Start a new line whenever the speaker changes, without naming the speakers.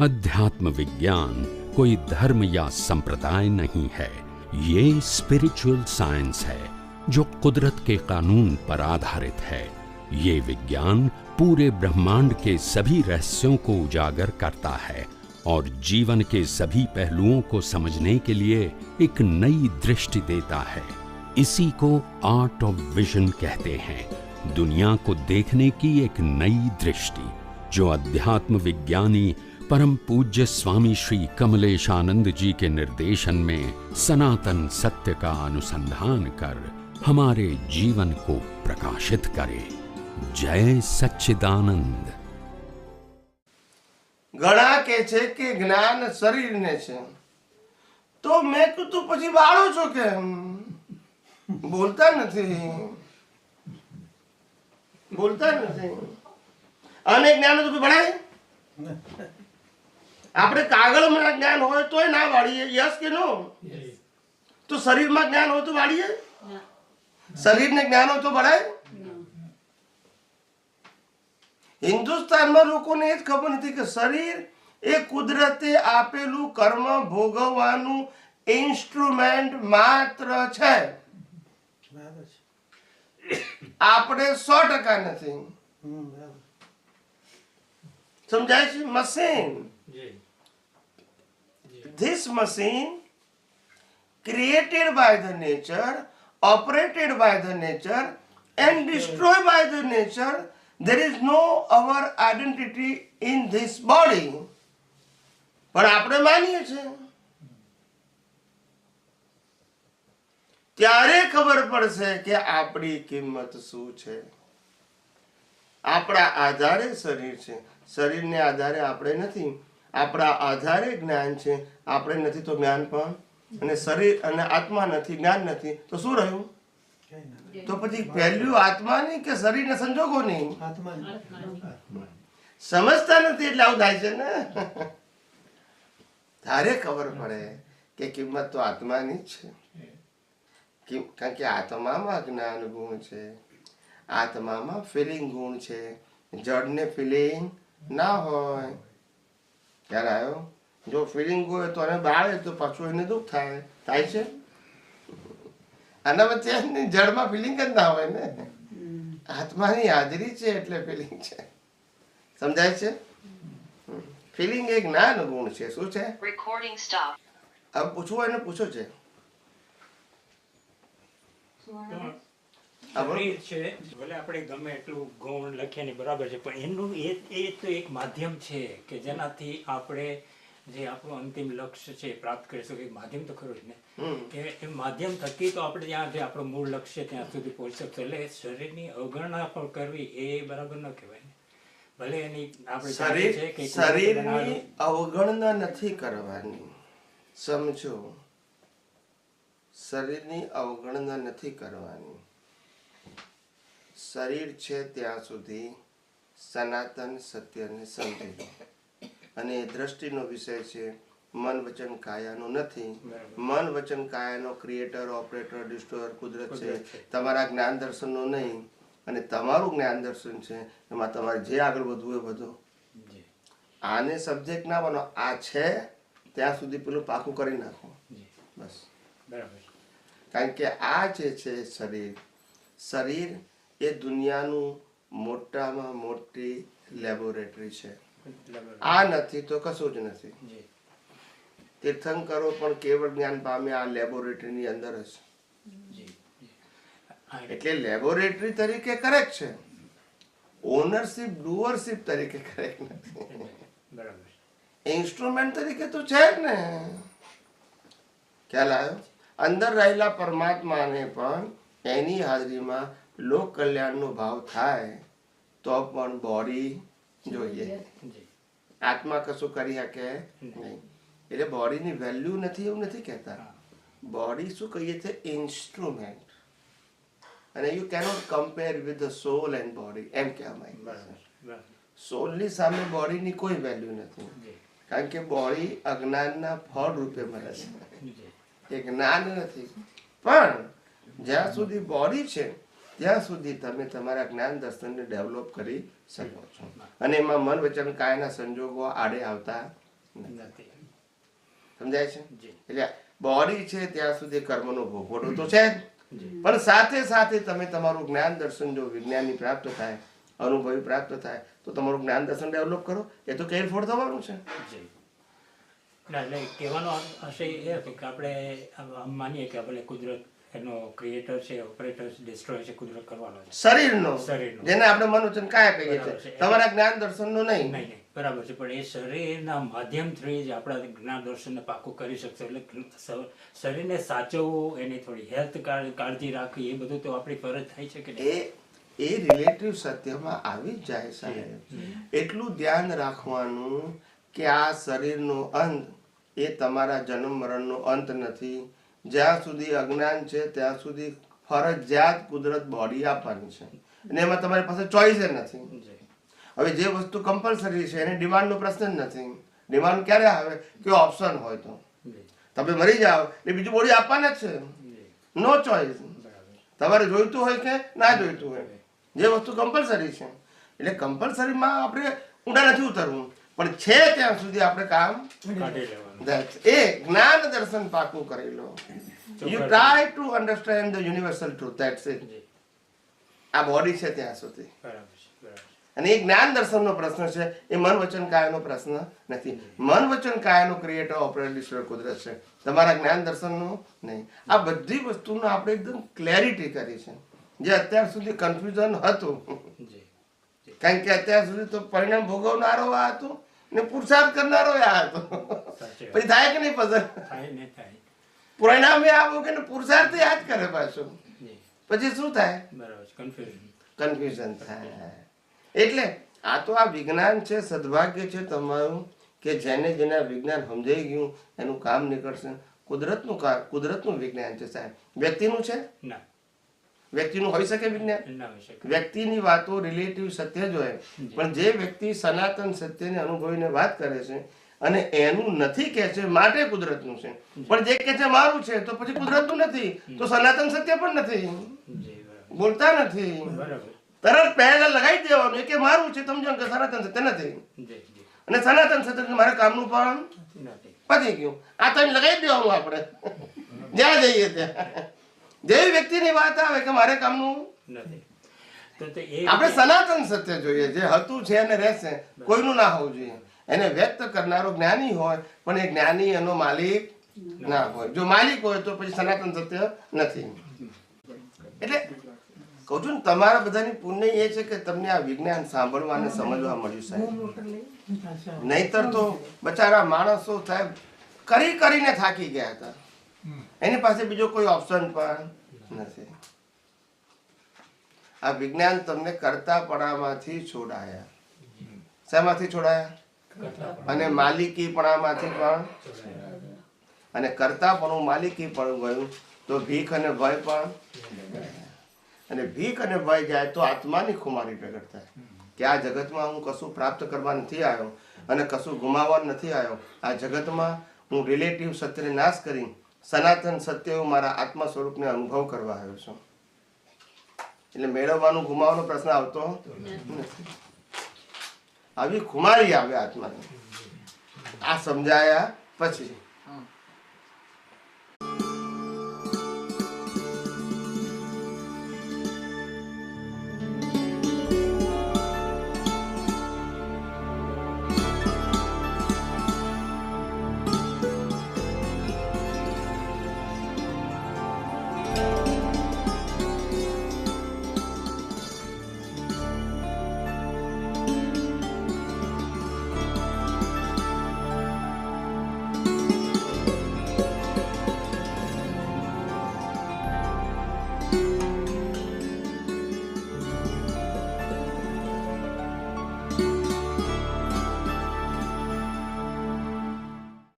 अध्यात्म विज्ञान कोई धर्म या संप्रदाय नहीं है, ये स्पिरिचुअल साइंस है जो कुदरत के कानून पर आधारित है। ये विज्ञान पूरे ब्रह्मांड के सभी रहस्यों को उजागर करता है और जीवन के सभी पहलुओं को समझने के लिए एक नई दृष्टि देता है। इसी को आर्ट ऑफ विजन कहते हैं, दुनिया को देखने की एक नई दृष्टि, जो अध्यात्म विज्ञानी परम पूज्य स्वामी श्री कमलेशानंद जी के निर्देशन में सनातन सत्य का अनुसंधान कर हमारे जीवन को प्रकाशित करे। जय सच्चिदानंद।
ઘણા કે છે કે જ્ઞાન શરીરને છે, તો મેં કીધું પછી બાળો છો કે બોલતા નથી અને જ્ઞાન તો ભણાય આપણે કાગળમાં જ્ઞાન હોય તોય ના વાળીએ, યસ કે નો? તો શરીરમાં જ્ઞાન હોય તો વાળીએ? શરીરને જ્ઞાન હોય તો ભણાય? હિન્દુસ્તાનમાં લોકોને એ જ ખબર નથી કે શરીર એ કુદરતે આપેલું કર્મ ભોગવવાનું ઇન્સ્ટ્રુમેન્ટ માત્ર છે. આપણે 100% નથી. સમજાય છે? Machine, this machine created by the nature, operated by the nature and destroyed by the nature. There is no our identity in this body. પણ આપણે માનીએ છીએ. ત્યારે ખબર પડશે કે આપણી કિંમત શું છે. આપણા આધારે શરીર છે, શરીરને આધારે આપણે નથી. આપણા આધારે જ્ઞાન છે, આપણે નથી તો જ્ઞાન પણ. અને શરીર અને આત્મા નથી, જ્ઞાન નથી, તો શું રહ્યું? તો પછી વેલ્યુ આત્માની કે શરીરના સંજોગોની? સમજતા નથી એટલે આવું થાય છે ને. તારે ખબર પડે કે કિંમત તો આત્માની જ છે, કારણ કે આત્મામાં જ્ઞાન ગુણ છે, આત્મામાં ફિલિંગ ગુણ છે. જડને ફિલિંગ ના હોય. ખ્યાલ આવ્યો? જો ફિલિંગ હોય તો એને બાળે તો પાછું એને દુઃખ થાય છે. આના વચ્ચે જડમાં ફિલિંગ જ ના હોય ને. આત્માની હાજરી છે એટલે ફિલિંગ છે. સમજાય છે? ફિલિંગ એક જ્ઞાન ગુણ છે. શું છે?
Recording stop.
હવે પૂછવું હોય ને પૂછો છે.
શરીર છે, ભલે આપણે ગમે એટલું ગુણ લખીએ ને બરાબર છે, પણ એનું એ તો એક માધ્યમ છે કે જેનાથી આપણે જે આપણું અંતિમ લક્ષ્ય છે પ્રાપ્ત કરી શકીએ. માધ્યમ તો ખરું જ ને, કે એ માધ્યમ થકી તો આપણે ત્યાં જે આપણું મૂળ લક્ષ્ય ત્યાં સુધી પહોંચી શકશે. એટલે શરીરની અવગણના પણ કરવી એ બરાબર ન કહેવાય ને. ભલે એની આપણે
શરીરની અવગણના નથી કરવાની. સમજો, શરીરની અવગણના નથી કરવાની. શરીર છે ત્યાં સુધી સનાતન સત્યને સમજી લો. અને એ દ્રષ્ટિનો વિષય છે. મન વચન કાયાનો નથી. મન વચન કાયાનો ક્રિએટર, ઓપરેટર, ડિસ્ટ્રોયર કુદરત છે, તમારા જ્ઞાન દર્શનનો નહીં. અને તમારું જ્ઞાન દર્શન છે, એમાં તમારે જે આગળ વધવું એ વધો. આને સબ્જેક્ટ ના બનો. આ છે ત્યાં સુધી પેલું પાકું કરી નાખો બસ.
બરાબર.
કારણ કે આ જે છે શરીર એ દુનિયાનું મોટામાં મોટી લેબોરેટરી છે. આ નથી તો કશું જ નથી. તીર્થંકરો પણ કેવળ જ્ઞાન પામ્યા આ લેબોરેટરીની અંદર જ. એટલે લેબોરેટરી તરીકે કરેક્ટ છે, ઓનરશિપ ડુઅરશિપ તરીકે કરેક્ટ નથી.
બરાબર.
ઇન્સ્ટ્રુમેન્ટ તરીકે તો છે જ ને. ખ્યાલ આવ્યો? અંદર રહેલા પરમાત્માને પણ એની હાજરીમાં લોક કલ્યાણનો ભાવ થાય તો પણ બોડી જોઈએ. આત્મા કશું કરી શકે નહીં. એટલે બોડીની વેલ્યુ નથી એવું નથી કહેતા. બોડી શું કહીએ છીએ? ઇન્સ્ટ્રુમેન્ટ. અને you cannot compare with the soul and body એમ કહેવાય. સોલની સામે બોડીની કોઈ વેલ્યુ નથી, કારણ કે બોડી અજ્ઞાનના ફળ રૂપે મળે છે, એ જ્ઞાન નથી. પણ જ્યાં સુધી બોડી છે ત્યાં સુધી તમે તમારા જ્ઞાન દર્શનને ડેવલપ કરી શકો છો. અને એમાં મન વચન કાયના સંજોગો આડે આવતા
નથી.
સમજાય છે?
જી.
એટલે બોડી છે ત્યાં સુધી કર્મનો ભોગવટો તો છે જ, પણ સાથે સાથે તમે તમારું જ્ઞાન દર્શન જો વિજ્ઞાનની પ્રાપ્ત થાય, અનુભવી પ્રાપ્ત થાય, તો તમારું જ્ઞાન દર્શન ડેવલપ કરો, એ તો કેરફોડ થવાનું છે.
જી. ના, એટલે કહેવાનો આશય એ હતો કે આપણે આમ માનીએ કે આપણે કુદરત એનો ક્રિએટર છે, ઓપરેટર છે, ડિસ્ટ્રોય છે, કુદરત કરવાનો છે.
શરીરનો,
શરીરનો.
જેને આપણે મનોચન કાયા કહીએ
બરાબર
છીએ,
છે.
તમારા જ્ઞાન દર્શનનો નહીં.
નહીં, નહીં, બરાબર છે. પણ એ શરીરના માધ્યમથી જ આપણા જ્ઞાન દર્શનને પાકું કરી શકશે. એટલે શરીરને સાચવવું, એની થોડી હેલ્થ કાળજી રાખવી, એ બધું તો આપણી ફરજ થાય છે કે નહીં?
એ રિલેટિવ સત્યમાં આવી જ જાય સાહેબ. એટલું ધ્યાન રાખવાનું કે આ શરીરનો અંત એ તમારા જન્મ મરણનો અંત નથી. જ્યાં સુધી અજ્ઞાન છે ત્યાં સુધી ફરજિયાત કુદરત બોડી આપવાની છે, અને એમાં તમારી પાસે ચોઈસ નથી.
જી.
હવે જે વસ્તુ કમ્પલસરી છે એને ડિમાન્ડનો પ્રશ્ન જ નથી. ડિમાન્ડ ક્યારે આવે કે ઓપ્શન હોય તો
જી.
તમે મરી જાઓ એટલે બીજું બોડી આપવાના જ છે,
જી.
નો ચોઈસ.
બરાબર.
તમારે જોઈતું હોય કે ના જોઈતું હોય, જે વસ્તુ કમ્પલસરી છે. એટલે કમ્પલસરીમાં આપણે ઊંડા નથી ઉતરવું, પણ છે ત્યાં સુધી આપણે કામ
કાઢી લેવાનું.
એ જ્ઞાન દર્શન પાકું કરી લો. You try to understand the universal truth, that's it.
જી.
આ બોડી છે ત્યાં સુધી,
બરાબર છે. બરાબર.
અને એ જ્ઞાન દર્શનનો પ્રશ્ન છે, એ મન વચન કાયાનો પ્રશ્ન નથી. મન વચન કાયાનો ક્રિએટર ઓપરેટર ઈશ્વર કુદરત છે, તમારા જ્ઞાન દર્શનનો નહીં. આ બધી વસ્તુનો આપણે એકદમ ક્લેરિટી કરી છે, જે અત્યાર સુધી કન્ફ્યુઝન હતું.
જી.
કારણ કે અત્યાર સુધી તો પરિણામ ભોગવનારો આ હતો ને પુરુષાર્થ કરનારો આ હતો.
સાચી વાત.
પછી થાય કે નહીં પસંદ?
થાય ને થાય.
પરિણામે આવું કે પુરુષાર્થ યાદ કરે પાછું,
જી.
પછી શું થાય?
બરાબર છે. કન્ફ્યુઝન.
કન્ફ્યુઝન થાય. એટલે આ તો આ વિજ્ઞાન છે, સદભાગ્ય છે તમારું કે જેને જેને વિજ્ઞાન સમજાઈ ગયું એનું કામ નીકળશે. કુદરતનું વિજ્ઞાન છે સાહેબ, વ્યક્તિનું છે?
ના,
વ્યક્તિનું હોઈ શકે વિજ્ઞાન?
ના હોય શકે.
વ્યક્તિની વાતો રિલેટિવ સત્ય જ હોય, પણ જે વ્યક્તિ સનાતન સત્યને અનુભવીને વાત કરે છે અને એનું નથી કે છે માટે કુદરતનું છે, પણ જે કે છે મારું છે તો પછી કુદરતનું નથી, તો સનાતન સત્ય પણ નથી.
જી. બરાબર.
બોલતા નથી.
બરાબર.
તરત પહેલા લગાવી દેવાનું કે મારું છે, સમજો કે સનાતન સત્ય નથી,
જી. જી.
અને સનાતન સત્ય મારે કામનું પણ
નથી.
પતી ગયું. આ તો લગાવી દેવાનું આપણે જ્યાં જઈએ ત્યાં. જેવી વ્યક્તિની વાત આવે કે મારે કામનું
નથી, તો એ
આપણે સનાતન સત્ય જોઈએ, જે હતું છે અને રહેશે, કોઈનું ના હોવું જોઈએ. એને વ્યક્ત કરનારો જ્ઞાની હોય, પણ એ જ્ઞાની એનો માલિક ના હોય. જો માલિક હોય તો પછી સનાતન સત્ય નથી. એટલે કહું છું ને, તમારા બધાની પુણ્ય એ છે કે તમને આ વિજ્ઞાન સાંભળવા અને સમજવા મળ્યું સાહેબ. નહીતર તો બચારા માણસો સાહેબ કરીને થાકી ગયા હતા, એની પાસે બીજો કોઈ ઓપ્શન પણ નથી. આ વિજ્ઞાન તમને કરતાપણામાંથી છોડાયા. શેમાંથી છોડાયા? અને માલિકીપણામાંથી પણ. અને કરતાપણું માલિકીપણું ગયું તો ભીખ અને ભય પણ. અને ભીખ અને ભય જાય તો આત્માની ખુમારી પ્રગટ થાય કે આ જગતમાં હું કશું પ્રાપ્ત કરવા નથી આવ્યો અને કશું ગુમાવવા નથી આવ્યો. આ જગતમાં હું રિલેટિવ સત્યને નાશ કરી સનાતન સત્ય હું મારા આત્મા સ્વરૂપને અનુભવ કરવા આવ્યો છું. એટલે મેળવવાનું ગુમાવવાનો પ્રશ્ન આવતો નથી. આવી ખુમારી આવે આત્માને. આ સમજાયા પછી